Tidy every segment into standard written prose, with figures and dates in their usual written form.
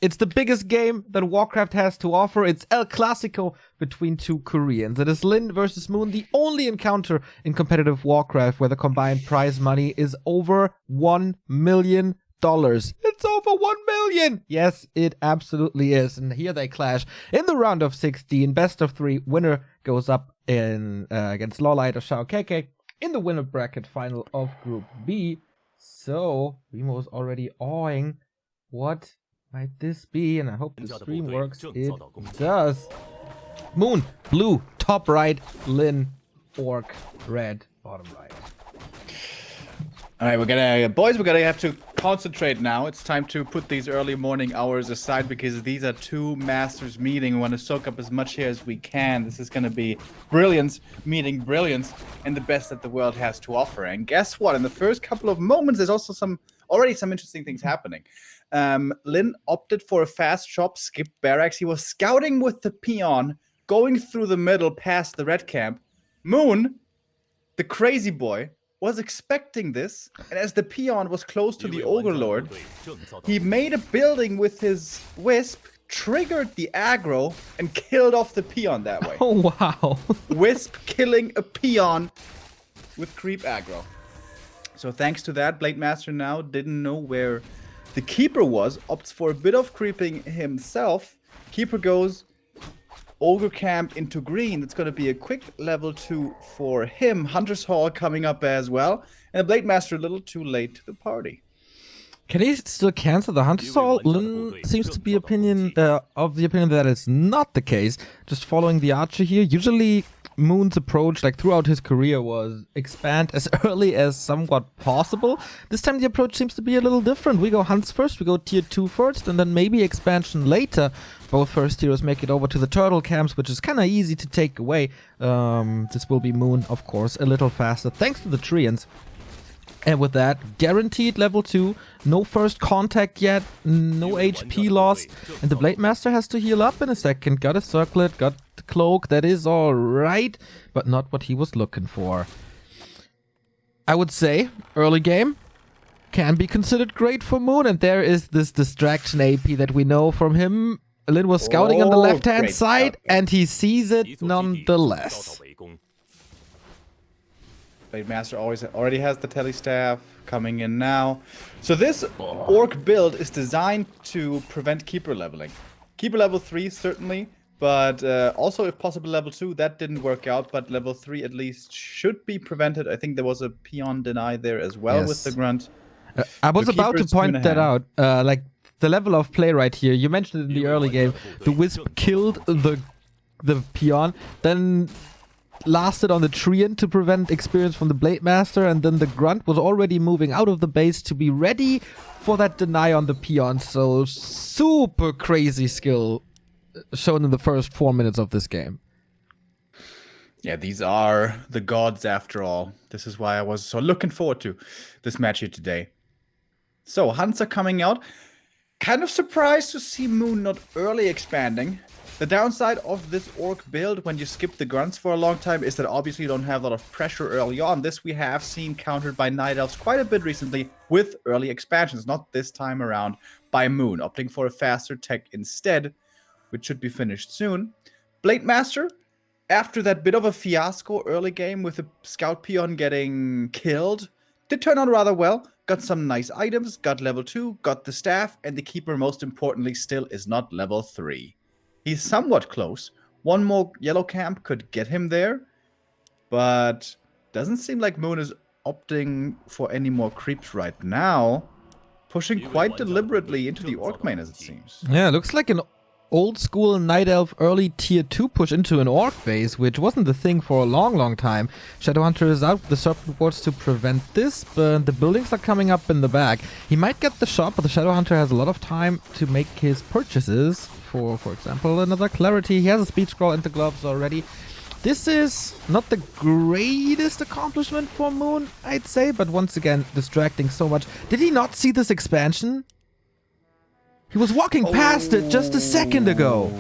It's the biggest game that Warcraft has to offer. It's El Clasico between two Koreans. It is Lin versus Moon, the only encounter in competitive Warcraft where the combined prize money is over $1 million. It's over 1 million. Yes, it absolutely is. And here they clash in the round of 16. Best of 3. Winner goes up in against Lawlight or Shao Keke in the winner bracket final of Group B. So Remo is already awing. What might this be? And I hope the stream works. It does. Moon, blue, top right. Lin, orc, red, bottom right. All right, we're gonna have to concentrate now. It's time to put these early morning hours aside because these are two masters meeting. We want to soak up as much here as we can. This is gonna be brilliance meeting brilliance and the best that the world has to offer. And guess what? In the first couple of moments, there's also already some interesting things happening. Lin opted for a fast shop, skipped barracks. He was scouting with the peon, going through the middle past the red camp. Moon, the crazy boy, was expecting this, and as the peon was close to the Ogre Lord, he made a building with his Wisp, triggered the aggro, and killed off the peon that way. Oh, wow. Wisp killing a peon with creep aggro. So thanks to that, Blade Master now didn't know where the Keeper was, opts for a bit of creeping himself. Keeper goes Ogre Camp into green. That's going to be a quick level 2 for him. Hunter's Hall coming up as well. And the Blade Master a little too late to the party. Can he still cancel the Hunter's Hall? Lin seems to be of the opinion that it's not the case. Just following the Archer here. Usually Moon's approach, like throughout his career, was expand as early as somewhat possible. This time the approach seems to be a little different. We go hunts first, we go tier 2 first, and then maybe expansion later. Both first heroes make it over to the turtle camps, which is kind of easy to take away. This will be Moon, of course, a little faster, thanks to the Treants. And with that, guaranteed level 2, no first contact yet, no HP lost, and the Blade Master has to heal up in a second. Got a circlet, got the cloak, that is alright, but not what he was looking for. I would say, early game can be considered great for Moon, and there is this distraction AP that we know from him. Lin was scouting on the left-hand side, and he sees it nonetheless. Blade Master already has the Telestaff coming in now. So this Orc build is designed to prevent Keeper leveling. Keeper level 3, certainly, but also, if possible, level 2. That didn't work out, but level 3 at least should be prevented. I think there was a peon deny there as well with the Grunt. I was about to point that out. Like, the level of play right here. You mentioned it in the early game. The Wisp killed the peon, then lasted on the Treant to prevent experience from the Blade Master, and then the Grunt was already moving out of the base to be ready for that deny on the peon. So super crazy skill shown in the first 4 minutes of this game. Yeah, these are the gods after all. This is why I was so looking forward to this match here today. So hunts are coming out. Kind of surprised to see Moon not early expanding. The downside of this Orc build, when you skip the Grunts for a long time, is that obviously you don't have a lot of pressure early on. This we have seen countered by Night Elves quite a bit recently with early expansions. Not this time around by Moon, opting for a faster tech instead, which should be finished soon. Blade Master, after that bit of a fiasco early game with the Scout Peon getting killed, did turn out rather well. Got some nice items, got level 2, got the staff, and the Keeper, most importantly, still is not level 3. He's somewhat close. One more yellow camp could get him there, but doesn't seem like Moon is opting for any more creeps right now. Pushing quite deliberately into the Orc main, as it seems. Yeah, looks like an old school Night Elf early tier 2 push into an Orc base, which wasn't the thing for a long time. Shadowhunter is out with the Serpent Wards to prevent this, but the buildings are coming up in the back. He might get the shot, but the Shadowhunter has a lot of time to make his purchases. For example, another Clarity. He has a Speed Scroll and the gloves already. This is not the greatest accomplishment for Moon, I'd say, but once again, distracting so much. Did he not see this expansion? He was walking past it just a second ago.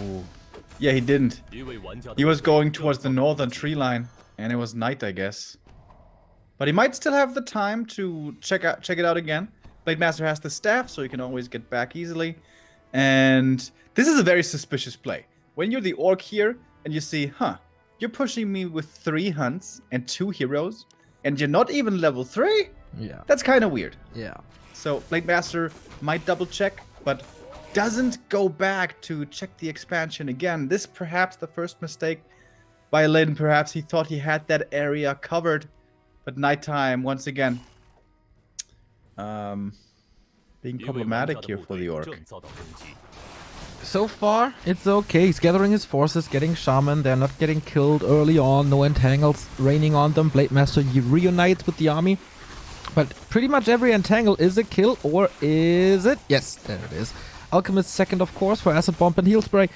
Yeah, he didn't. He was going towards the northern tree line, and it was night, I guess. But he might still have the time to check it out again. Blade Master has the staff, so he can always get back easily. And this is a very suspicious play. When you're the orc here and you see, you're pushing me with 3 hunts and 2 heroes, and you're not even level 3? Yeah. That's kind of weird. Yeah. So Blade Master might double check, but doesn't go back to check the expansion again. This perhaps the first mistake by Lin. Perhaps he thought he had that area covered, but nighttime once again. Being problematic here for the orc. So far, it's okay. He's gathering his forces, getting shaman. They're not getting killed early on. No entangles raining on them. Blade Master reunites with the army. But pretty much every entangle is a kill, or is it? Yes, there it is. Alchemist second, of course, for Acid Bomb and Heal Spray.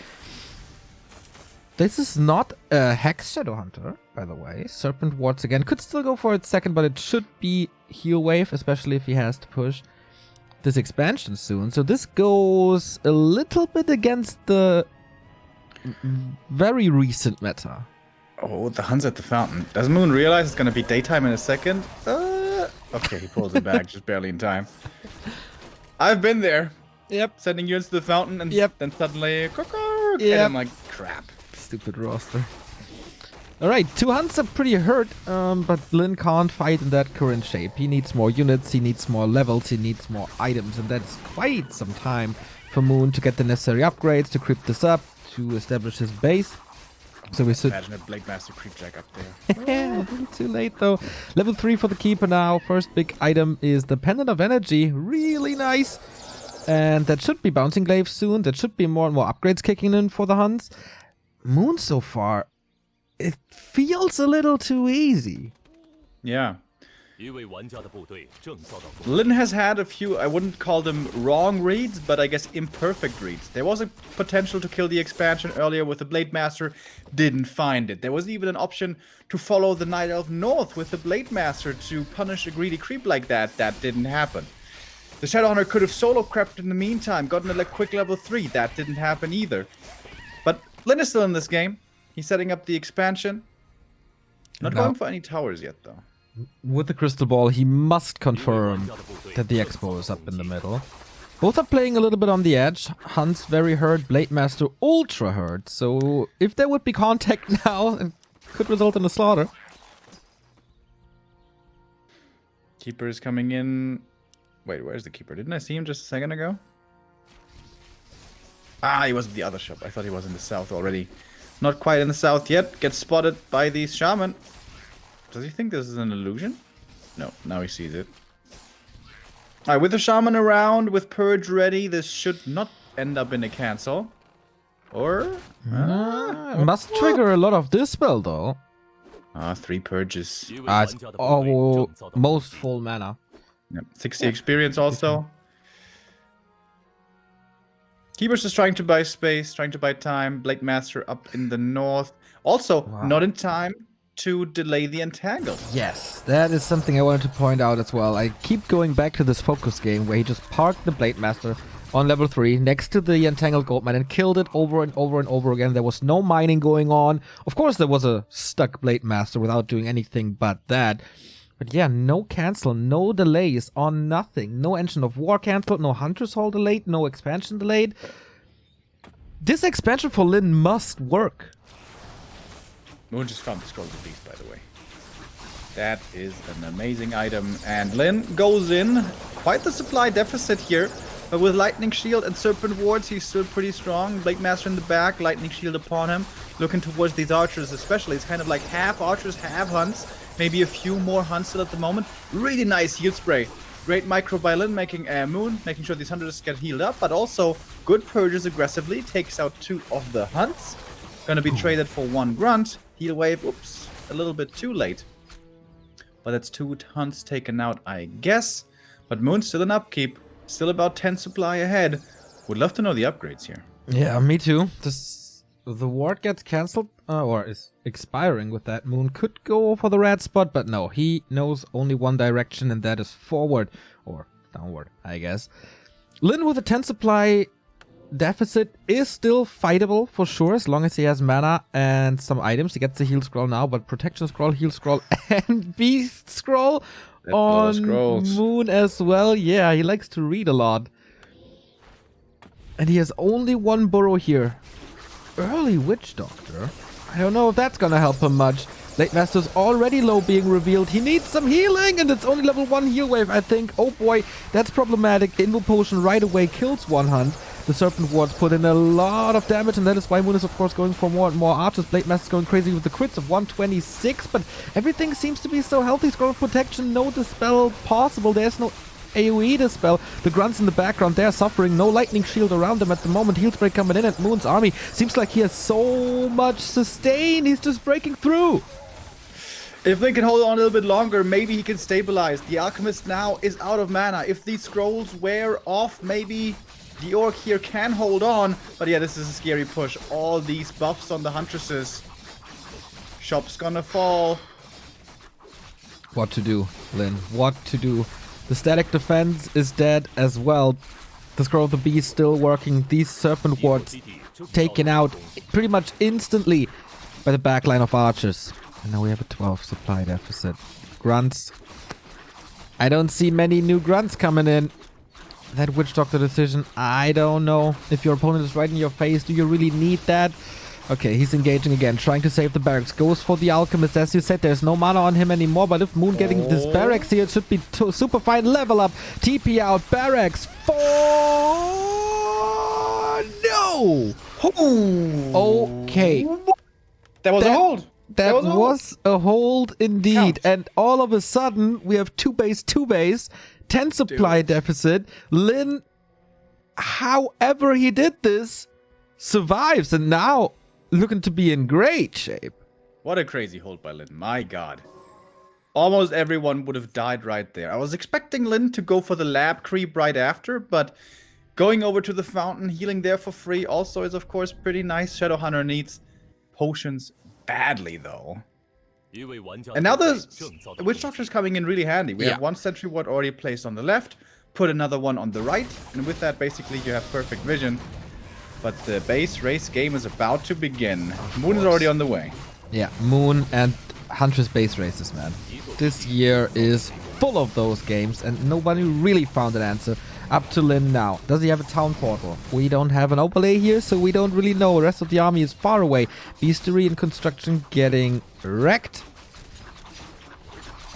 This is not a Hex Shadowhunter, by the way. Serpent Wards again. Could still go for it second, but it should be Heal Wave, especially if he has to push this expansion soon. So this goes a little bit against the very recent meta. Oh, the Huns at the fountain. Does Moon realize it's going to be daytime in a second? Okay, he pulls it back just barely in time. I've been there. Yep. Sending units to the fountain and then suddenly... And I'm like, crap. Stupid roster. Alright, 2 Hunts are pretty hurt, but Lin can't fight in that current shape. He needs more units, he needs more levels, he needs more items, and that's quite some time for Moon to get the necessary upgrades, to creep this up, to establish his base. So we should... Imagine a Blade Master creep jack up there. Too late though. Level 3 for the Keeper now. First big item is the Pendant of Energy. Really nice. And that should be bouncing glaive soon. That should be more and more upgrades kicking in for the Huns. Moon so far, it feels a little too easy. Yeah. Lin has had a few, I wouldn't call them wrong reads, but I guess imperfect reads. There was a potential to kill the expansion earlier with the Blade Master, didn't find it. There was even an option to follow the Night Elf north with the Blade Master to punish a greedy creep like that. That didn't happen. The Shadowhunter could have solo crept in the meantime, gotten a quick level 3. That didn't happen either. But Lin is still in this game. He's setting up the expansion. Not going for any towers yet, though. With the crystal ball, he must confirm that the expo is up in the middle. Both are playing a little bit on the edge. Hunt's very hurt, Blade Master ultra hurt. So if there would be contact now, it could result in a slaughter. Keeper is coming in. Wait, where's the Keeper? Didn't I see him just a second ago? Ah, he was at the other shop. I thought he was in the south already. Not quite in the south yet. Gets spotted by these shaman. Does he think this is an illusion? No, now he sees it. Alright, with the shaman around, with Purge ready, this should not end up in a cancel. Or? Must trigger a lot of this spell, though. 3 Purges. It's most full mana. Yep. 60 experience also. Keeper's just trying to buy space, trying to buy time. Blade Master up in the north. Also, not in time to delay the entangle. Yes, that is something I wanted to point out as well. I keep going back to this focus game where he just parked the Blade Master on level 3 next to the entangled goldmine and killed it over and over and over again. There was no mining going on. Of course, there was a stuck Blade Master without doing anything but that. But yeah, no cancel, no delays on nothing. No Engine of War canceled, no Hunter's Hall delayed, no expansion delayed. This expansion for Lin must work. Moon just found the Scroll of the Beast, by the way. That is an amazing item. And Lin goes in. Quite the supply deficit here. But with Lightning Shield and Serpent Wards, he's still pretty strong. Blade Master in the back, Lightning Shield upon him. Looking towards these archers especially. It's kind of like half archers, half hunts. Maybe a few more hunts still at the moment. Really nice heal spray. Great micro by Lin, making Moon, making sure these hunters get healed up. But also good purges aggressively. Takes out 2 of the hunts. Gonna be traded for 1 grunt. Heal wave, oops, a little bit too late. But that's 2 hunts taken out, I guess. But Moon's still in upkeep. Still about 10 supply ahead. Would love to know the upgrades here. Yeah, me too. The ward gets cancelled, or is expiring with that. Moon could go for the red spot, but no. He knows only one direction, and that is forward. Or downward, I guess. Lin with a 10 supply deficit is still fightable for sure, as long as he has mana and some items. He gets the heal scroll now, but protection scroll, heal scroll, and beast scroll on Moon as well. Yeah, he likes to read a lot. And he has only one burrow here. Early Witch Doctor? I don't know if that's gonna help him much. Late Master's already low being revealed. He needs some healing, and it's only level 1 heal wave, I think. Oh boy, that's problematic. Invo Potion right away kills one hunt. The Serpent Wards put in a lot of damage, and that is why Moon is, of course, going for more and more archers. Blade Master's going crazy with the crits of 126, but everything seems to be so healthy. Scroll of Protection, no dispel possible. There's no AoE dispel. The grunts in the background, they're suffering. No lightning shield around them at the moment. Heal spray coming in, and Moon's army seems like he has so much sustain. He's just breaking through. If they can hold on a little bit longer, maybe he can stabilize. The Alchemist now is out of mana. If these scrolls wear off, maybe the Orc here can hold on. But yeah, this is a scary push. All these buffs on the Huntresses. Shop's gonna fall. What to do, Lin? What to do? The static defense is dead as well. The Scroll of the Beast still working. These Serpent Wards taken out pretty much instantly by the backline of archers. And now we have a 12 supply deficit. Grunts. I don't see many new grunts coming in. That Witch Doctor decision, I don't know. If your opponent is right in your face, do you really need that? Okay, he's engaging again, trying to save the barracks. Goes for the Alchemist. As you said, there's no mana on him anymore. But if Moon getting this barracks here, it should be super fine. Level up. TP out. Barracks. 4. No. Okay. That was a hold. That was a hold indeed. And all of a sudden, we have 2 base, 10 supply deficit. Lin, however he did this, survives. And now looking to be in great shape. What a crazy hold by Lin. My god. Almost everyone would have died right there. I was expecting Lin to go for the lab creep right after, but going over to the fountain, healing there for free also is, of course, pretty nice. Shadowhunter needs potions badly, though. And now the Witch Doctor is coming in really handy. We have 1 sentry ward already placed on the left, put another one on the right, and with that, basically, you have perfect vision. But the base race game is about to begin. Moon is already on the way. Yeah, Moon and Huntress base races, man. This year is full of those games, and nobody really found an answer. Up to Lin now. Does he have a town portal? We don't have an overlay here, so we don't really know. The rest of the army is far away. Beastery and construction getting wrecked.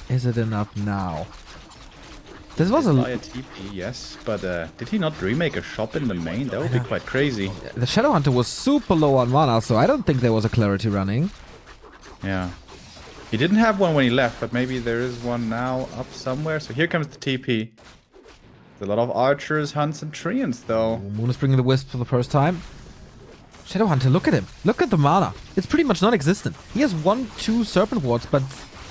Is it enough now? This was a TP, yes, but did he not remake a shop in the main? That would be quite crazy. The Shadowhunter was super low on mana, so I don't think there was a clarity running. Yeah. He didn't have one when he left, but maybe there is one now up somewhere. So here comes the TP. There's a lot of archers, hunts, and treants, though. Moon is bringing the Wisp for the first time. Shadowhunter, look at him. Look at the mana. It's pretty much non-existent. He has 1-2 Serpent Wards, but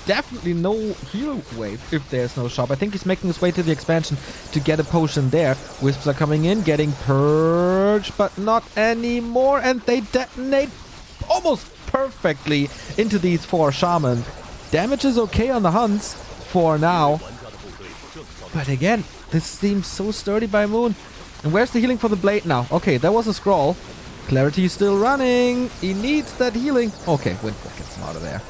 definitely no heal wave if there's no shop. I think he's making his way to the expansion to get a potion there. Wisps are coming in, getting purged, but not anymore. And they detonate almost perfectly into these 4 shaman. Damage is okay on the hunts for now. But again, this seems so sturdy by Moon. And where's the healing for the blade now? Okay, there was a scroll. Clarity is still running. He needs that healing. Okay, Winnerbracket gets him out of there.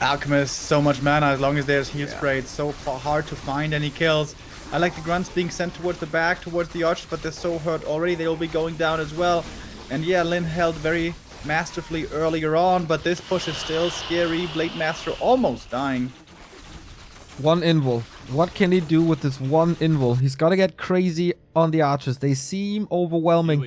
Alchemist, so much mana as long as there's heal spray. It's so hard to find any kills. I like the grunts being sent towards the back, towards the archers, but they're so hurt already. They'll be going down as well. And yeah, Lin held very masterfully earlier on, but this push is still scary. Blade Master almost dying. 1 invul. What can he do with this 1 invul? He's gotta get crazy on the archers. They seem overwhelming.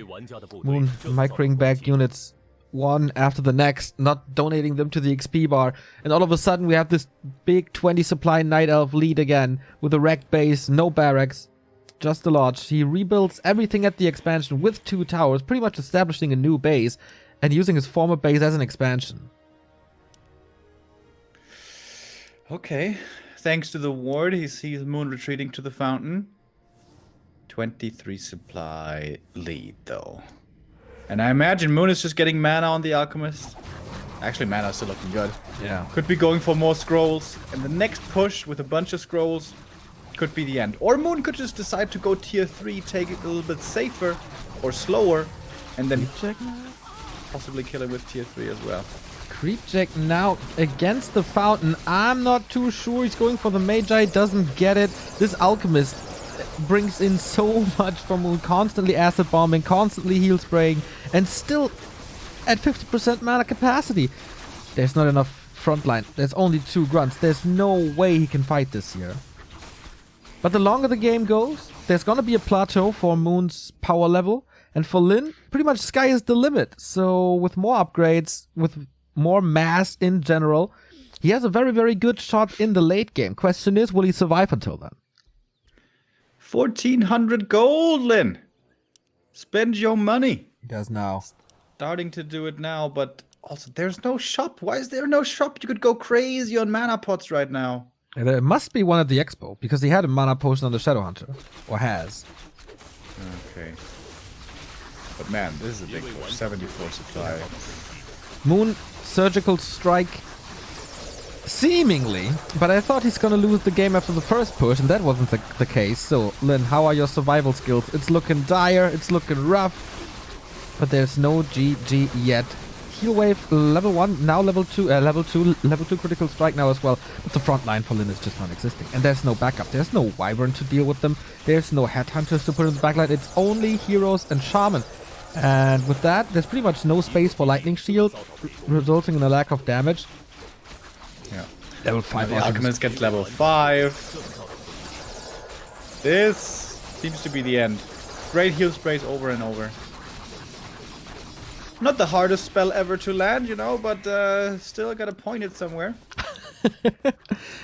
Moon microing back units one after the next, not donating them to the XP bar. And all of a sudden we have this big 20 supply Night Elf lead again with a wrecked base, no barracks, just a lodge. He rebuilds everything at the expansion with 2 towers, pretty much establishing a new base and using his former base as an expansion. Okay. Thanks to the ward, he sees Moon retreating to the fountain. 23 supply lead, though. And I imagine Moon is just getting mana on the Alchemist. Actually, mana is still looking good. Yeah. Could be going for more scrolls. And the next push with a bunch of scrolls could be the end. Or Moon could just decide to go tier 3, take it a little bit safer or slower, and then possibly kill him with tier 3 as well. Creep check now against the fountain. I'm not too sure. He's going for the Magi, doesn't get it. This Alchemist, brings in so much from Moon, constantly acid bombing, constantly heal spraying, and still at 50% mana capacity. There's not enough frontline. There's only 2 grunts. There's no way he can fight this here. But the longer the game goes, there's gonna be a plateau for Moon's power level. And for Lin, pretty much sky is the limit. So with more upgrades, with more mass in general, he has a very, very good shot in the late game. Question is, will he survive until then? 1,400 gold, Lin. Spend your money. He does now. Starting to do it now, but also there's no shop. Why is there no shop? You could go crazy on mana pots right now. There must be one at the expo, because he had a mana potion on the Shadow Hunter. Or has. Okay. But man, this is a big push. 74 supply. Moon, surgical strike. Seemingly. But I thought he's gonna lose the game after the first push, and that wasn't the case. So, Lin, how are your survival skills? It's looking dire, it's looking rough. But there's no GG yet. Heal wave level 1, now level 2 critical strike now as well. But the front line for Lin is just non-existing. And there's no backup. There's no Wyvern to deal with them. There's no Headhunters to put in the backline. It's only Heroes and Shaman. And with that, there's pretty much no space for Lightning Shield, resulting in a lack of damage. Yeah. Level 5 the Alchemist gets level 5. This seems to be the end. Great heal sprays over and over. Not the hardest spell ever to land, you know, but still gotta point it somewhere. Yeah,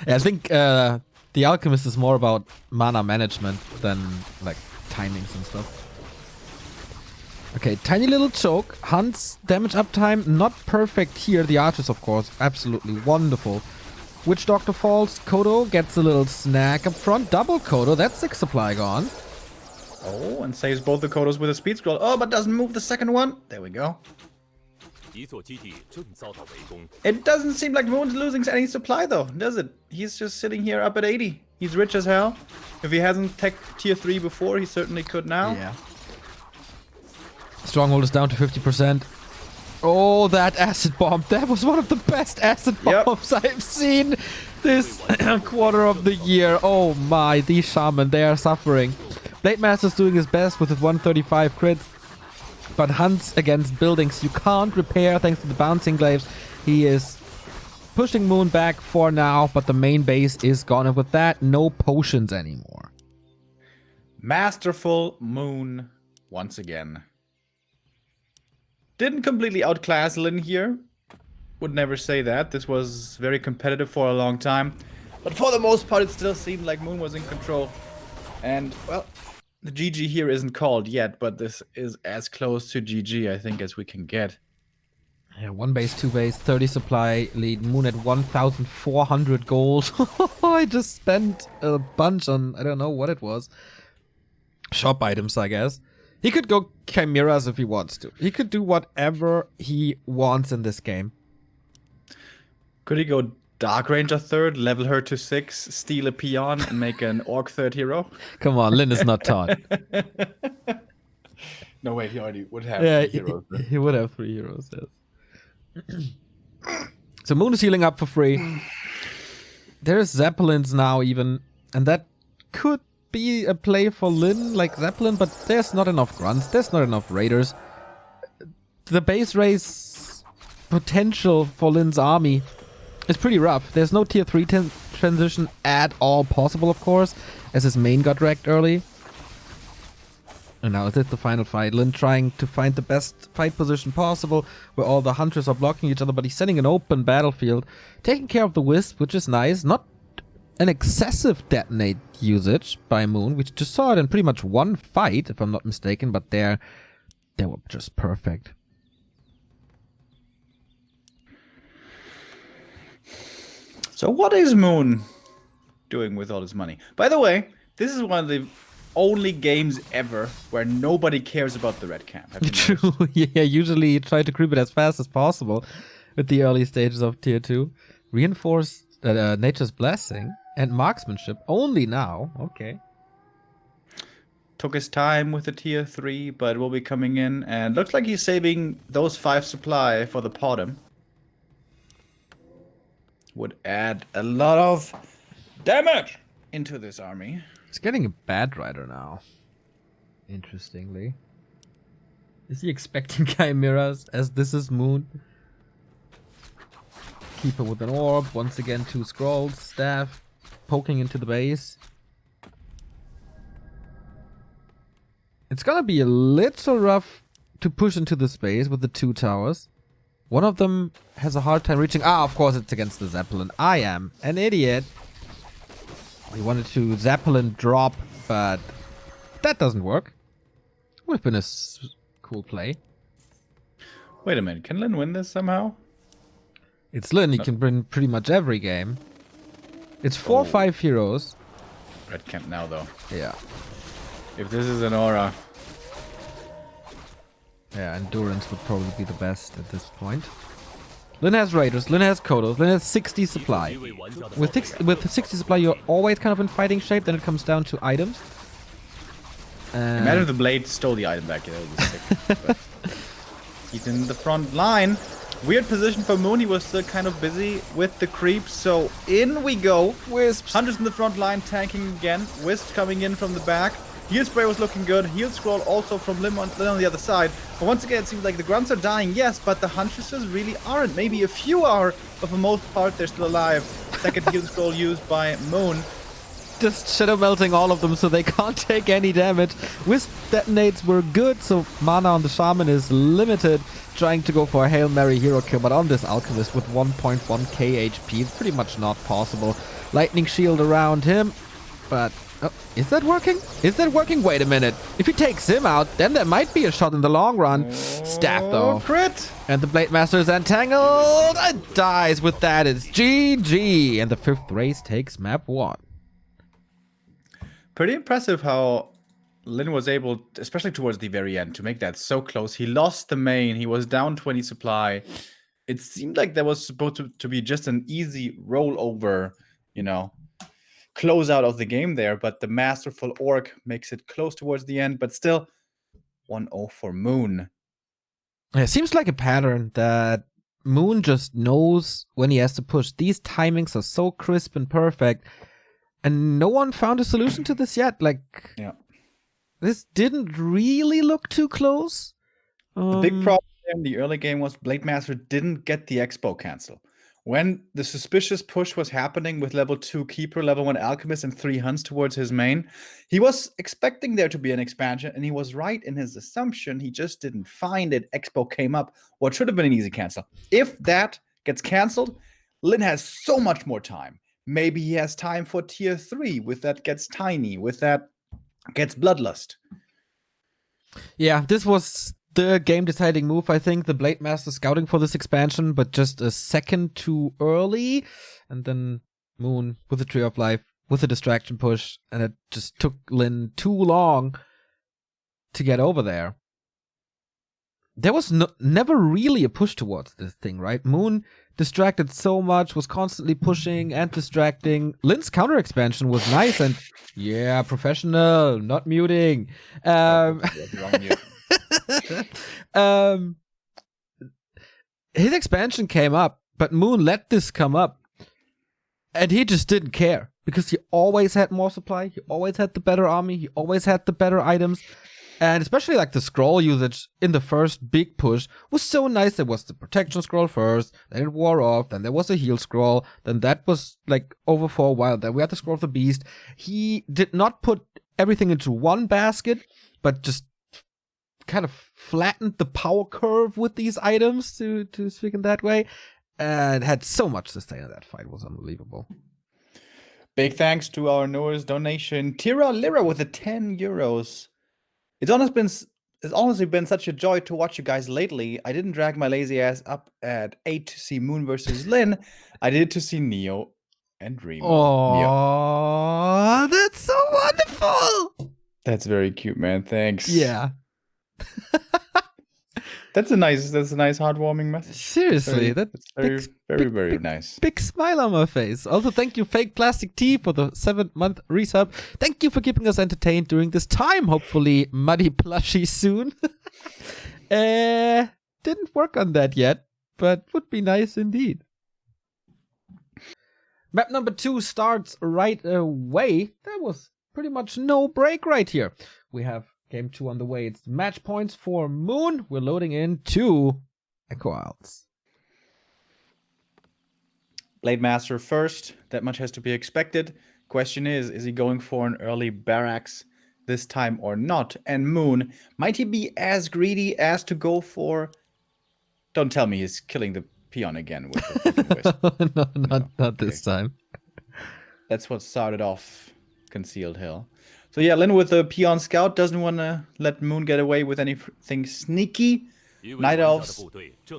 I think the Alchemist is more about mana management than like timings and stuff. Okay, tiny little choke. Hunt's damage uptime, not perfect here. The archers, of course, absolutely wonderful. Witch Doctor falls. Kodo gets a little snack up front. Double Kodo, that's 6 supply gone. Oh, and saves both the Kodos with a speed scroll. Oh, but doesn't move the second one. There we go. It doesn't seem like Moon's losing any supply though, does it? He's just sitting here up at 80. He's rich as hell. If he hasn't tech tier 3 before, he certainly could now. Yeah. Stronghold is down to 50%. Oh, that acid bomb. That was one of the best acid bombs I've seen this quarter of the year. Oh my, these shaman, they are suffering. Blade Master's doing his best with his 135 crits. But Hunt's against buildings you can't repair thanks to the bouncing glaives. He is pushing Moon back for now, but the main base is gone. And with that, no potions anymore. Masterful Moon once again. Didn't completely outclass Lin here. Would never say that. This was very competitive for a long time. But for the most part, it still seemed like Moon was in control. And, well, the GG here isn't called yet, but this is as close to GG, I think, as we can get. Yeah, 1 base, 2 base, 30 supply lead. Moon at 1,400 gold. I just spent a bunch on, I don't know what it was. Shop items, I guess. He could go Chimeras if he wants to. He could do whatever he wants in this game. Could he go Dark Ranger 3rd, level her to 6, steal a peon, and make an Orc 3rd hero? Come on, Lin is not taught. No, wait, he already would have 3 heroes. He would have 3 heroes, yes. So Moon is healing up for free. There's Zeppelins now even, and that could be a play for Lin, like Zeppelin, but there's not enough grunts, there's not enough raiders. The base race potential for Lin's army is pretty rough. There's no tier 3 transition at all possible, of course, as his main got wrecked early. And now it is the final fight. Lin trying to find the best fight position possible, where all the hunters are blocking each other, but he's sending an open battlefield, taking care of the wisp, which is nice. Not an excessive detonate usage by Moon. We just saw it in pretty much one fight, if I'm not mistaken, but they were just perfect. So what is Moon doing with all his money? By the way, this is one of the only games ever where nobody cares about the red camp. True, yeah, usually you try to creep it as fast as possible with the early stages of tier 2. Reinforced Nature's Blessing and Marksmanship only now. Okay. Took his time with the tier 3, but will be coming in. And looks like he's saving those 5 supply for the Potom. Would add a lot of damage into this army. He's getting a bad rider now. Interestingly. Is he expecting chimeras as this is Moon? Keeper with an orb. Once again, 2 scrolls. Staff. Poking into the base. It's gonna be a little rough to push into the space with the 2 towers. One of them has a hard time reaching. Ah, of course it's against the Zeppelin. I am an idiot. He wanted to Zeppelin drop, but that doesn't work. Would have been a cool play. Wait a minute. Can Lin win this somehow? It's Lin. He can win pretty much every game. It's 4-5 heroes. Red camp now, though. Yeah. If this is an aura. Yeah, endurance would probably be the best at this point. Lin has raiders, Lin has Kodos, Lin has 60 supply. With 60 supply, you're always kind of in fighting shape. Then it comes down to items. Imagine if the blade stole the item back. Yeah, that would be sick. But he's in the front line. Weird position for Moon. He was still kind of busy with the creeps. So in we go. Wisps. Hunters in the front line tanking again. Wisps coming in from the back. Heal spray was looking good. Heal scroll also from Lin on the other side. But once again, it seems like the grunts are dying, yes, but the huntresses really aren't. Maybe a few are, but for the most part, they're still alive. Second heal scroll used by Moon. Just shadow melting all of them so they can't take any damage. Wisp detonates were good, so mana on the shaman is limited. Trying to go for a Hail Mary hero kill, but on this alchemist with 1.1k HP, it's pretty much not possible. Lightning shield around him, but oh, is that working? Is that working? Wait a minute. If he takes him out, then there might be a shot in the long run. Staff though. Crit! And the Blade Master is entangled and dies with that. It's GG. And the 5th race takes map 1. Pretty impressive how Lin was able, especially towards the very end, to make that so close. He lost the main. He was down 20 supply. It seemed like there was supposed to be just an easy rollover, you know, close out of the game there. But the masterful orc makes it close towards the end. But still, 1-0 for Moon. It seems like a pattern that Moon just knows when he has to push. These timings are so crisp and perfect. And no one found a solution to this yet. Like, yeah. This didn't really look too close. The big problem in the early game was Blade Master didn't get the Expo cancel. When the suspicious push was happening with level 2 Keeper, level 1 Alchemist, and 3 Hunts towards his main, he was expecting there to be an expansion, and he was right in his assumption. He just didn't find it. Expo came up, what should have been an easy cancel. If that gets canceled, Lin has so much more time. Maybe he has time for tier 3, with that gets Tiny, with that gets Bloodlust. Yeah, this was the game-deciding move, I think. The Blade Master scouting for this expansion, but just a second too early. And then Moon with the Tree of Life, with a distraction push. And it just took Lin too long to get over there. There was never really a push towards this thing, right? Moon distracted so much, was constantly pushing and distracting. Lin's counter expansion was nice and, yeah, professional, not muting. His expansion came up, but Moon let this come up. And he just didn't care because he always had more supply. He always had the better army. He always had the better items. And especially like the scroll usage in the first big push was so nice. There was the protection scroll first, then it wore off, then there was a heal scroll, then that was like over for a while. Then we had the scroll of the beast. He did not put everything into one basket, but just kind of flattened the power curve with these items, to speak in that way. And had so much to say in that fight. It was unbelievable. Big thanks to our newest donation, Tira Lira with the 10 euros. It's honestly been such a joy to watch you guys lately. I didn't drag my lazy ass up at 8 to see Moon versus Lin. I did it to see Neo and Remo. Oh, that's so wonderful. That's very cute, man. Thanks. Yeah. That's a nice heartwarming message. Seriously, that's very nice. Big smile on my face. Also, thank you, Fake Plastic Tea, for the 7-month resub. Thank you for keeping us entertained during this time. Hopefully, Muddy Plushie soon. Didn't work on that yet, but would be nice indeed. Map number 2 starts right away. That was pretty much no break right here. We have game 2 on the way. It's match points for Moon. We're loading in 2 Echo Isles. Blade Master first. That much has to be expected. Question is he going for an early barracks this time or not? And Moon, might he be as greedy as to go for... Don't tell me he's killing the peon again with the fucking wisp. No, not this time. That's what started off Concealed Hill. So yeah, Lin with the peon scout doesn't want to let Moon get away with anything sneaky. Night Elves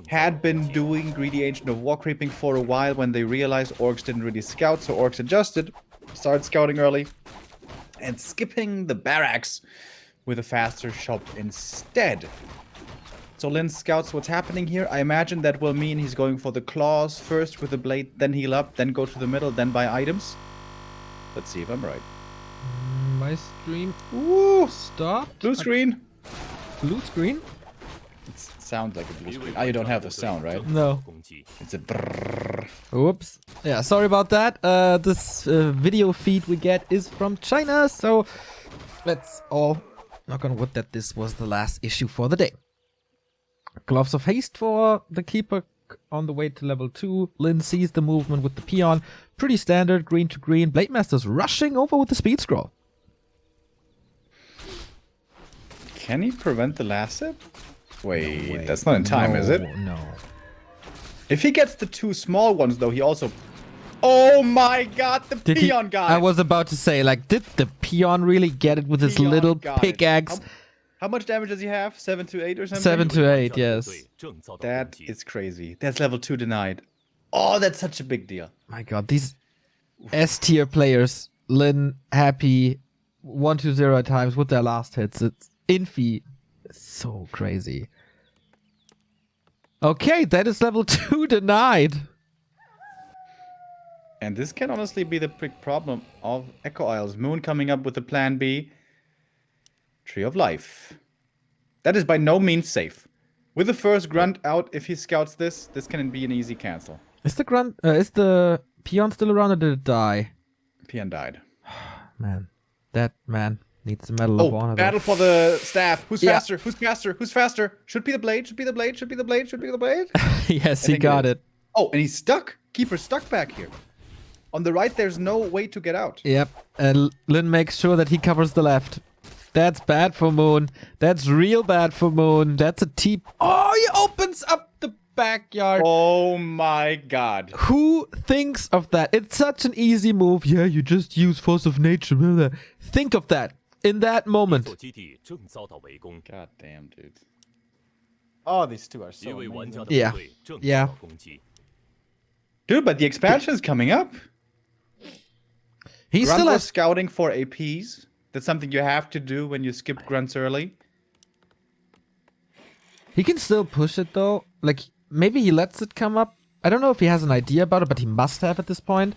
had been doing Greedy Agent of War creeping for a while when they realized Orcs didn't really scout, so Orcs adjusted, started scouting early, and skipping the barracks with a faster shop instead. So Lin scouts what's happening here. I imagine that will mean he's going for the claws first with the blade, then heal up, then go to the middle, then buy items. Let's see if I'm right. My stream. Ooh, stop. Blue screen. Blue screen? It sounds like a blue screen. Ah, you don't have the sound, right? No. It's a brrrr. Oops. Yeah, sorry about that. This video feed we get is from China, so let's all knock on wood that this was the last issue for the day. Gloves of Haste for the Keeper on the way to level 2. Lin sees the movement with the peon. Pretty standard, green to green. Blade Master's rushing over with the speed scroll. Can he prevent the last hit? Wait, that's not in time, is it? No. If he gets the 2 small ones, though, he also... Oh my god, the peon got it! I was about to say, like, did the peon really get it with his Peon little got pickaxe? How much damage does he have? 7 to 8 or something? 7 to 8, yes. That is crazy. That's level 2 denied. Oh, that's such a big deal. My god, these S tier players, Lin, Happy, 1-2-0 at times with their last hits. It's Infi. So crazy. Okay, that is level 2 denied. And this can honestly be the big problem of Echo Isles. Moon coming up with a plan B. Tree of Life. That is by no means safe. With the first grunt out, if he scouts this, this can be an easy cancel. Is the peon still around or did it die? Peon died. Man, that man needs the Medal of Honor. Battle for the staff. Who's faster? Who's faster? Who's faster? Should be the blade. Should be the blade. Should be the blade. Should be the blade. Yes, he got it. Oh, and he's stuck. Keeper's stuck back here. On the right, there's no way to get out. Yep, and Lin makes sure that he covers the left. That's bad for Moon. That's real bad for Moon. That's a T. Oh, he opens up the backyard. Oh my god. Who thinks of that? It's such an easy move. Yeah, you just use force of nature. Blah, blah. Think of that in that moment. God damn, dude. Oh, these two are so amazing. Yeah. Yeah. Dude, but the expansion is coming up. He still has scouting for APs. That's something you have to do when you skip grunts early. He can still push it though. Like, maybe he lets it come up. I don't know if he has an idea about it, but he must have at this point.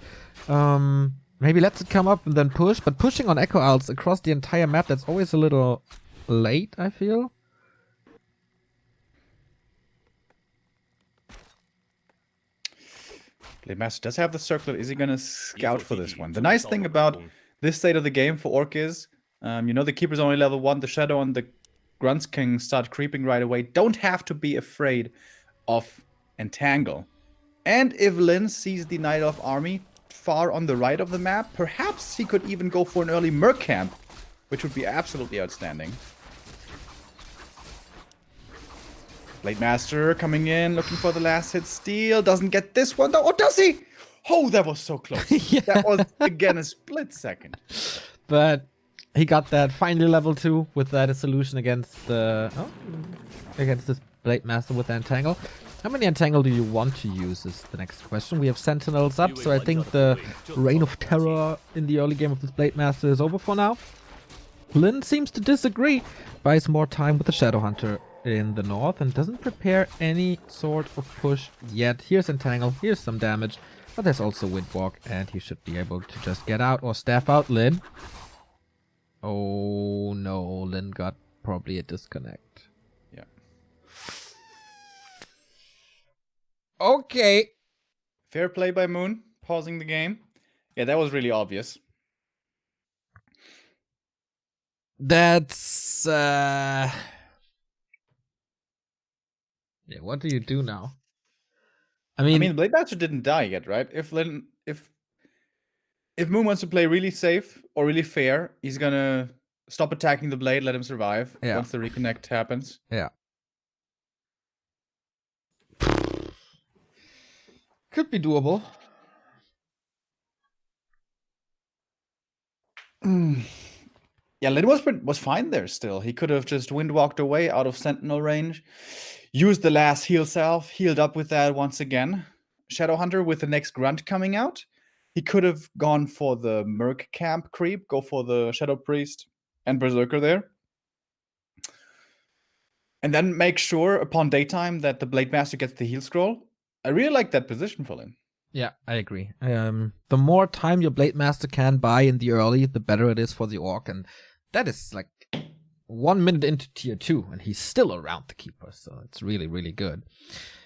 Maybe lets it come up and then push. But pushing on Echo Isles across the entire map, that's always a little late, I feel. Blade Master does have the circlet. Is he going to scout for this one? The nice thing about this state of the game for Orc is, you know, the Keeper's only level 1. The Shadow and the Grunts can start creeping right away. Don't have to be afraid of Entangle. And if Lin sees the Night Elf army far on the right of the map, perhaps he could even go for an early Merc camp, which would be absolutely outstanding. Blade Master coming in, looking for the last hit steal. Doesn't get this one though. Oh, does he? Oh, that was so close. Yeah. That was, again, a split second. But he got that finally level 2 with that solution against against this Blade Master with the Entangle. How many Entangle do you want to use is the next question. We have Sentinels up, so I think the Reign of Terror in the early game of this Blade Master is over for now. Lin seems to disagree, buys more time with the Shadow Hunter in the north and doesn't prepare any sort of push yet. Here's Entangle, here's some damage, but there's also Windwalk and he should be able to just get out or staff out Lin. Oh no, Lin got probably a disconnect. Yeah. Okay. Fair play by Moon, pausing the game. Yeah, that was really obvious. That's yeah, what do you do now? I mean, the Blade Master didn't die yet, right? If Moon wants to play really safe or really fair, he's gonna stop attacking the Blade, let him survive once the reconnect happens. Yeah. Could be doable. Yeah, Lin was fine there still. He could have just windwalked away out of Sentinel range, used the last heal salve, healed up with that once again. Shadowhunter with the next grunt coming out. He could have gone for the Merc camp creep, go for the Shadow Priest and Berserker there. And then make sure upon daytime that the Blade Master gets the heal scroll. I really like that position for Lin. Yeah, I agree. The more time your Blade Master can buy in the early, the better it is for the Orc, and that is like 1 minute into tier 2, and he's still around the Keeper, so it's really, really good.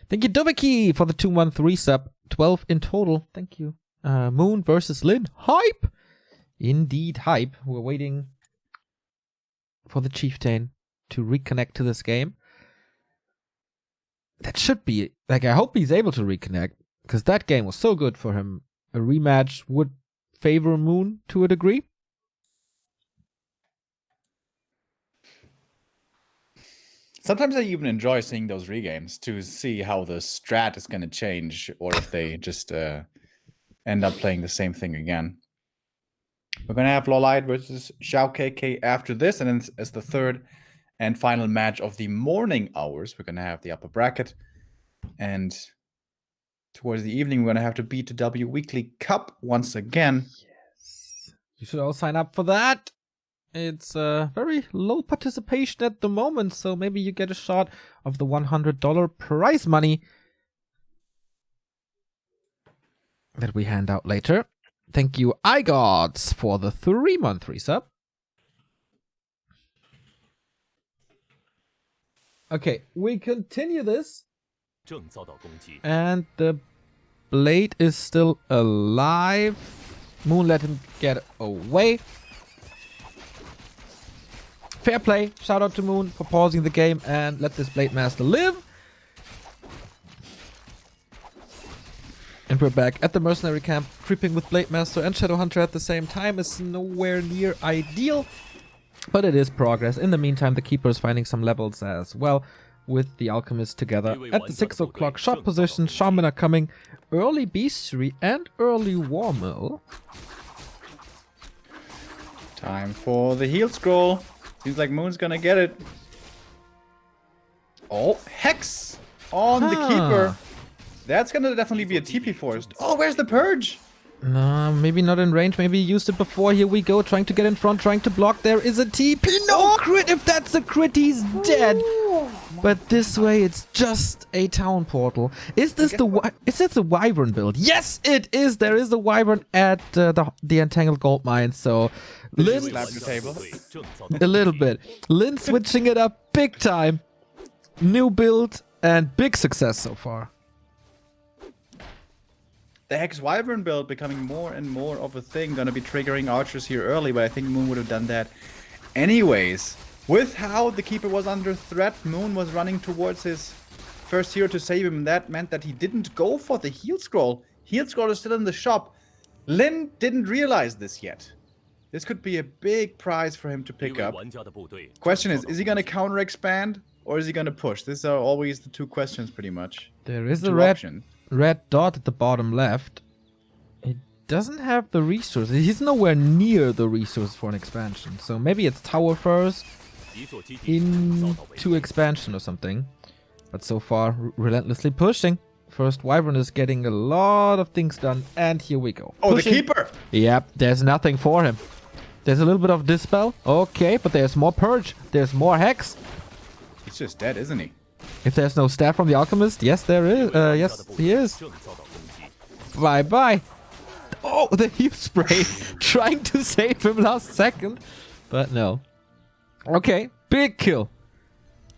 Thank you, Doviki, for the 213 sub. 12 in total. Thank you. Moon versus Lin. Hype! Indeed, hype. We're waiting for the Chieftain to reconnect to this game. That should be, like, I hope he's able to reconnect, because that game was so good for him. A rematch would favor Moon to a degree. Sometimes I even enjoy seeing those regames to see how the strat is going to change, or if they just end up playing the same thing again. We're going to have Lolite versus Xiao KK after this, and then as the third and final match of the morning hours, we're going to have the upper bracket. And towards the evening, we're going to have to beat the W Weekly Cup once again. Yes. You should all sign up for that. It's very low participation at the moment, so maybe you get a shot of the $100 prize money that we hand out later. Thank you, iGods, for the 3-month resub. Okay, we continue this. And the Blade is still alive. Moon let him get away. Fair play. Shout out to Moon for pausing the game and let this Blade Master live. And we're back at the mercenary camp. Creeping with Blade Master and Shadowhunter at the same time is nowhere near ideal, but it is progress. In the meantime, the Keeper is finding some levels as well with the Alchemist together. At the 6 o'clock shot position, Shaman are coming. Early Beastery and early War Mill. Time for the heal scroll. Seems like Moon's gonna get it. Oh, Hex on the Keeper. That's gonna definitely be a TP forest. Oh, where's the Purge? No, maybe not in range. Maybe he used it before. Here we go. Trying to get in front, trying to block. There is a TP. No crit. If that's a crit, he's dead. But this way, it's just a town portal. Is this the Wyvern build? Yes, it is. There is a Wyvern at the Entangled Gold Mine. So Lin Slap the table. a little bit. Lin switching it up big time. New build and big success so far. The Hex Wyvern build becoming more and more of a thing. Gonna be triggering archers here early, but I think Moon would have done that anyways. With how the Keeper was under threat, Moon was running towards his first hero to save him. That meant that he didn't go for the heal scroll. Heal scroll is still in the shop. Lin didn't realize this yet. This could be a big prize for him to pick up. Question is he gonna counter expand or is he gonna push? These are always the two questions pretty much. There is a red dot at the bottom left. It doesn't have the resources. He's nowhere near the resource for an expansion. So maybe it's tower first into expansion or something. But so far, relentlessly pushing. First Wyvern is getting a lot of things done. And here we go. Oh, pushing. The Keeper! Yep, there's nothing for him. There's a little bit of Dispel. Okay, but there's more Purge. There's more Hex. He's just dead, isn't he? If there's no staff from the Alchemist, yes, there is. Yes, he is. Bye-bye. Oh, the heal spray. Trying to save him last second. But no. Okay, big kill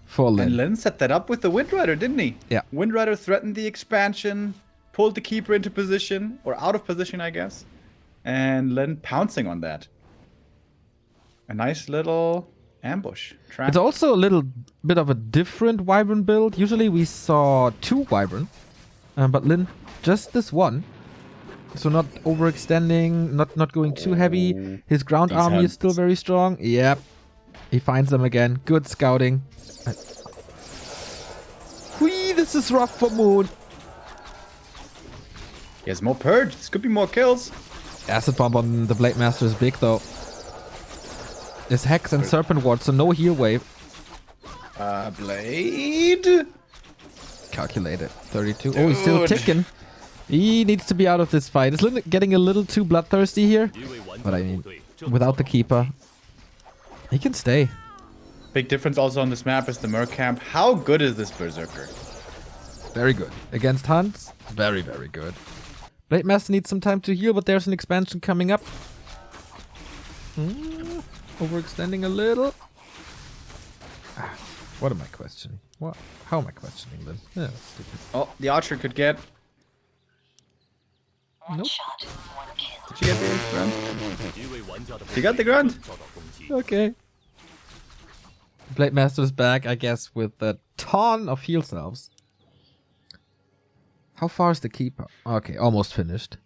for Lin. And Lin set that up with the Windrider, didn't he? Yeah. Windrider threatened the expansion, pulled the Keeper into position, or out of position, I guess. And Lin pouncing on that. A nice little ambush trap. It's also a little bit of a different Wyvern build. Usually we saw 2 Wyvern, but Lin, just this one. So not overextending, not going too heavy. His ground army is still very strong. Yep. He finds them again. Good scouting. Whee, this is rough for Moon. He has more purge. This could be more kills. Acid bomb on the Blade Master is big though. There's Hex and Serpent Ward, so no heal wave. Blade. Calculated. 32. Oh, he's still ticking. He needs to be out of this fight. Is Lin getting a little too bloodthirsty here? But I mean, without the Keeper, he can stay. Big difference also on this map is the Merc camp. How good is this Berserker? Very good. Against Hunts, very, very good. Blade Master needs some time to heal, but there's an expansion coming up. Overextending a little. What am I questioning? What? How am I questioning them? Yeah, that's stupid. Oh, the Archer could get... Nope. Did you get the grunt? You got the grunt? Okay. Blade Master's back, I guess, with a ton of heal salves. How far is the Keeper? Okay, almost finished.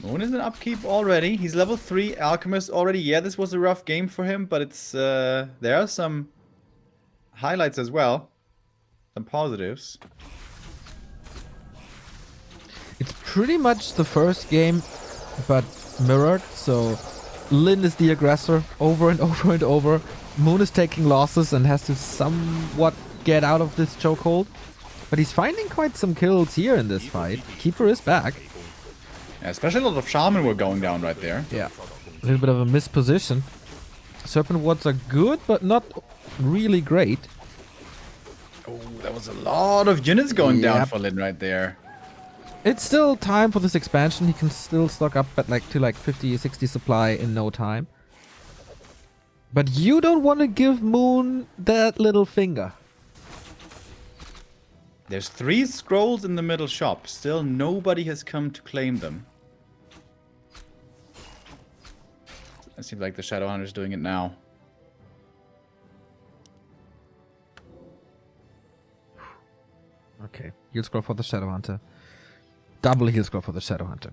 Moon is an upkeep already. He's level 3 Alchemist already. Yeah, this was a rough game for him, but it's there are some highlights as well. Some positives. It's pretty much the first game, but mirrored. So Lin is the aggressor over and over and over. Moon is taking losses and has to somewhat get out of this chokehold. But he's finding quite some kills here in this fight. Keeper is back. Yeah, especially a lot of Shaman were going down right there. Yeah. A little bit of a misposition. Serpent wards are good, but not really great. Oh, that was a lot of units going down for Lin right there. It's still time for this expansion. He can still stock up at like 50, 60 supply in no time. But you don't want to give Moon that little finger. There's 3 scrolls in the middle shop. Still nobody has come to claim them. It seems like the Shadowhunter's doing it now. Okay, heal scroll for the Shadowhunter. Double heal scroll for the Shadowhunter.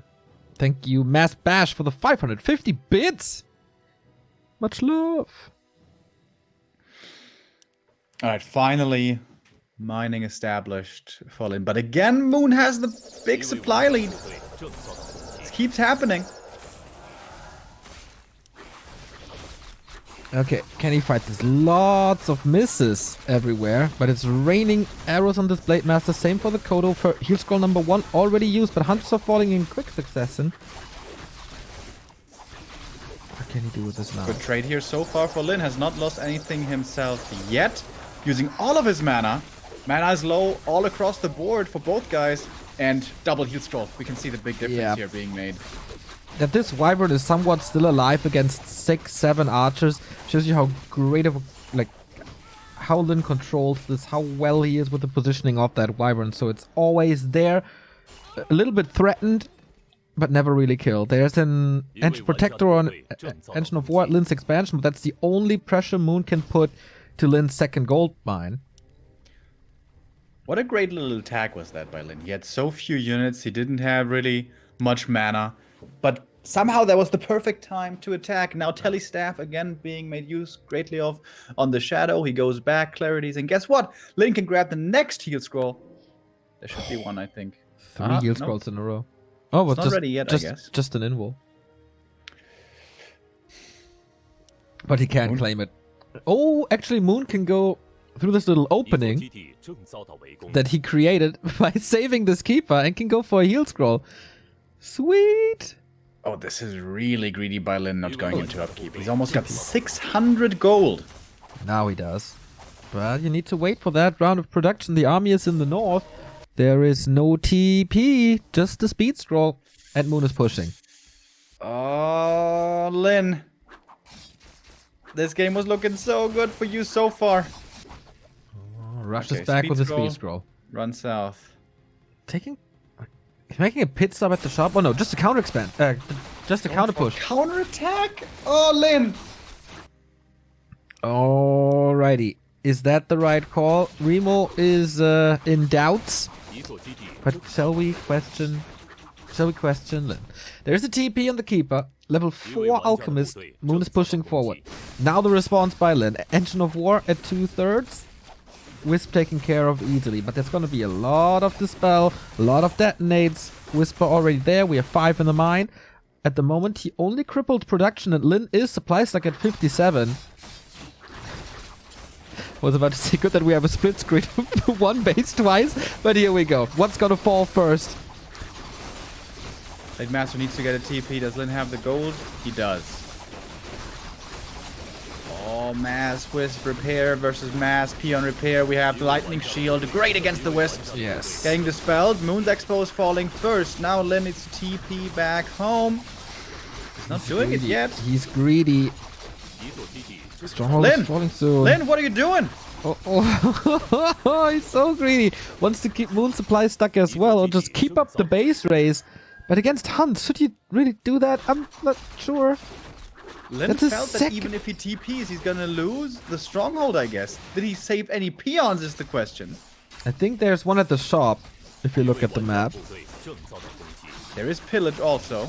Thank you, Mass Bash, for the 550 bits. Much love. Alright, finally mining established for Lin. But again, Moon has the big supply lead. This keeps happening. Okay, can he fight this? Lots of misses everywhere, but it's raining arrows on this Blade Master. Same for the Kodo. For heal scroll number 1 already used, but hunters are falling in quick succession. What can he do with this now? Good trade here so far for Lin. Has not lost anything himself yet. Using all of his mana. Mana is low all across the board for both guys. And double heal scroll. We can see the big difference here being made. That this Wyvern is somewhat still alive against 6, 7 archers shows you how great of a, how Lin controls this, how well he is with the positioning of that Wyvern. So it's always there, a little bit threatened, but never really killed. There's an Ancient Protector on Engine of War at Lin's expansion, but that's the only pressure Moon can put to Lin's second gold mine. What a great little attack was that by Lin. He had so few units, he didn't have really much mana. But somehow that was the perfect time to attack. Now Telestaff again being made use greatly of on the Shadow. He goes back, clarities, and guess what? Lin can grab the next heal scroll. There should be one, I think. 3 heal scrolls in a row. Oh, well, it's not ready yet, I guess. Just an invul. But he can't claim it. Oh, actually Moon can go through this little opening that he created by saving this Keeper and can go for a heal scroll. Sweet! Oh, this is really greedy by Lin not going into upkeep. He's almost got 600 gold. Now he does. But you need to wait for that round of production. The army is in the north. There is no TP, just the speed scroll. And Moon is pushing. Oh, Lin. This game was looking so good for you so far. Rushes back with the speed scroll. Run south. Taking... He's making a pit stop at the shop. Oh no, just a counter expand. Just a counter push. Counter attack? Oh, Lin. Alrighty. Is that the right call? Remo is in doubts. But shall we question Lin? There's a TP on the Keeper. Level 4 Alchemist. Moon is pushing forward. Now the response by Lin. Engine of War at 2/3. Wisp taken care of easily. But there's gonna be a lot of Dispel. A lot of detonates. Whisper already there. We have 5 in the mine. At the moment he only crippled production and Lin is supply stuck at 57. Was about to say good that we have a split screen of one base twice, but here we go. What's gonna fall first? Late Master needs to get a TP. Does Lin have the gold? He does. Oh, Mass Wisp Repair versus Mass Peon Repair. We have the Lightning Shield. Great against the Wisps. Yes. Getting dispelled. Moon's Expo is falling first. Now Lin needs to TP back home. He's not doing it yet. He's greedy. Stronghold Lin! is falling soon. Lin, what are you doing? Oh, he's so greedy. Wants to keep Moon supply stuck as well, or just keep up the base race. But against Hunt, should you really do that? I'm not sure. Lin felt that even if he TPs, he's gonna lose the stronghold, I guess. Did he save any peons is the question. I think there's one at the shop, if you look at the map. There is pillage also.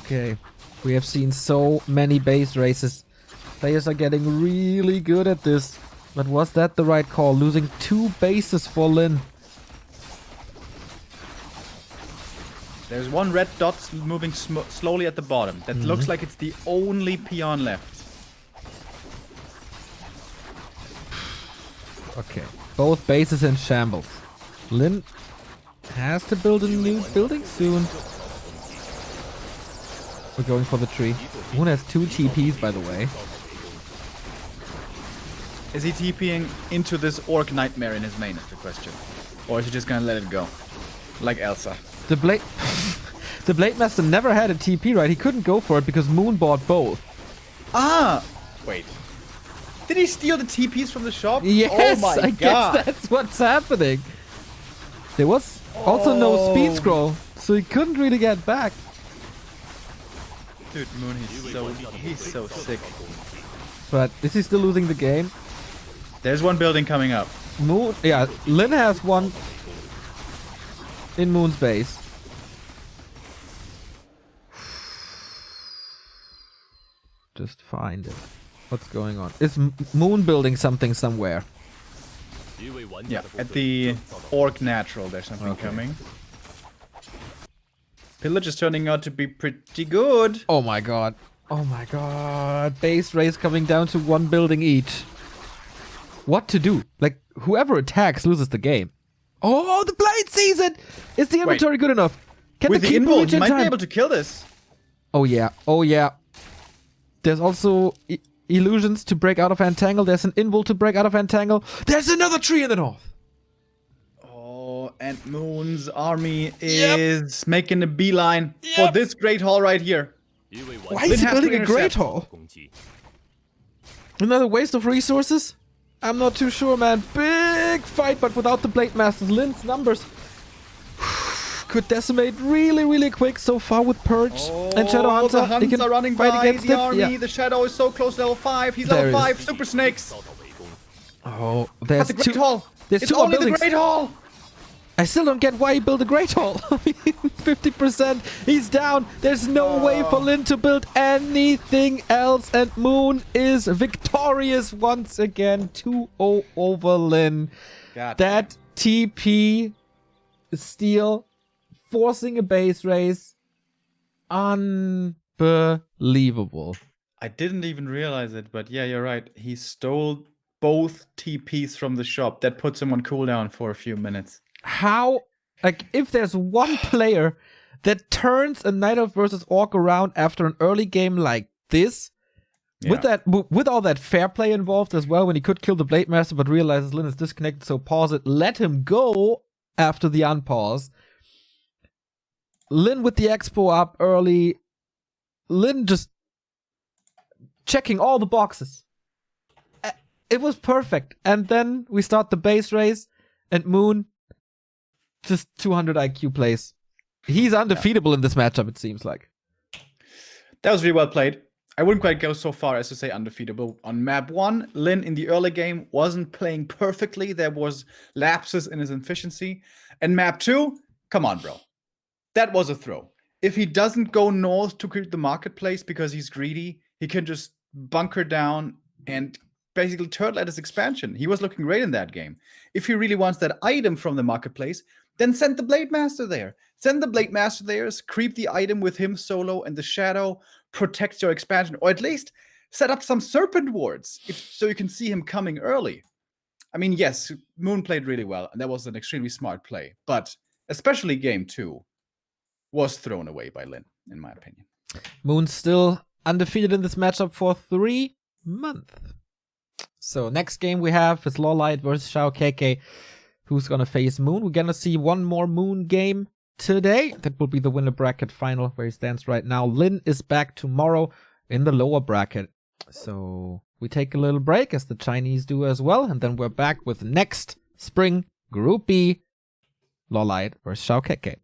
Okay. We have seen so many base races. Players are getting really good at this. But was that the right call? Losing 2 bases for Lin. There's one red dot moving slowly at the bottom. That looks like it's the only peon left. Okay. Both bases in shambles. Lin has to build a new building soon. We're going for the tree. Moon has 2 TPs, by the way. Is he TPing into this Orc Nightmare in his main is the question. Or is he just gonna let it go? Like Elsa. The Blade... the Blade Master never had a TP, right? He couldn't go for it because Moon bought both. Ah! Wait. Did he steal the TPs from the shop? Yes, oh my I God. guess that's what's happening. There was also no speed scroll, so he couldn't really get back. Dude, Moon, he's so sick. But is he still losing the game? There's one building coming up. Moon, yeah, Lin has one in Moon's base. Just find it. What's going on? Is Moon building something somewhere? Yeah, at the Orc Natural, there's something coming. Pillage is turning out to be pretty good. Oh my god. Oh my god. Base race coming down to 1 building each. What to do? Like, whoever attacks loses the game. Oh, the Blade sees it! Is the inventory good enough? Can With the the Keeper invul, reach he in might time? be able to kill this. Oh yeah. Oh yeah. There's also illusions to break out of Entangle. There's an invul to break out of Entangle. There's another tree in the north. Oh, and Moon's army is making a beeline for this Great Hall right here. Why is he building a Great Hall? Another waste of resources? I'm not too sure, man. Big fight, but without the Blade Masters, Lin's numbers could decimate really, really quick so far with Purge and Shadow Hunter. The Hunters are running fight by against the it. army. Yeah. The Shadow is so close to level 5. He's There level it 5. Super Snakes. Oh, At there's the Great Hall. There's It's 2 more only the buildings. Great Hall. I still don't get why he built a Great Hall. 50%. He's down. There's no way for Lin to build anything else. And Moon is victorious once again. 2-0 over Lin. God. That TP steal, forcing a base race. Unbelievable. I didn't even realize it, but yeah, you're right. He stole both TPs from the shop. That puts him on cooldown for a few minutes. How, like, if there's one player that turns a Night Elf versus Orc around after an early game like this, with all that fair play involved as well, when he could kill the Blade Master but realizes Lin is disconnected, so pause it, let him go after the unpause. Lin with the expo up early. Lin just checking all the boxes. It was perfect. And then we start the base race, and Moon just 200 IQ plays. He's undefeatable in this matchup, it seems like. That was really well played. I wouldn't quite go so far as to say undefeatable. On map 1, Lin in the early game wasn't playing perfectly. There was lapses in his efficiency. And map 2, come on, bro. That was a throw. If he doesn't go north to create the marketplace because he's greedy, he can just bunker down and basically turtle at his expansion. He was looking great in that game. If he really wants that item from the marketplace, then send the Blade Master there. Send the Blade Master there, creep the item with him solo and the shadow, protect your expansion, or at least set up some Serpent wards so you can see him coming early. I mean, yes, Moon played really well, and that was an extremely smart play, but especially game 2 was thrown away by Lin, in my opinion. Moon's still undefeated in this matchup for 3 months. So next game we have is Lawlight versus Shao KK. Who's gonna face Moon? We're gonna see one more Moon game today. That will be the winner bracket final where he stands right now. Lin is back tomorrow in the lower bracket. So we take a little break as the Chinese do as well. And then we're back with next spring Group B. Lawlight versus Shao KK.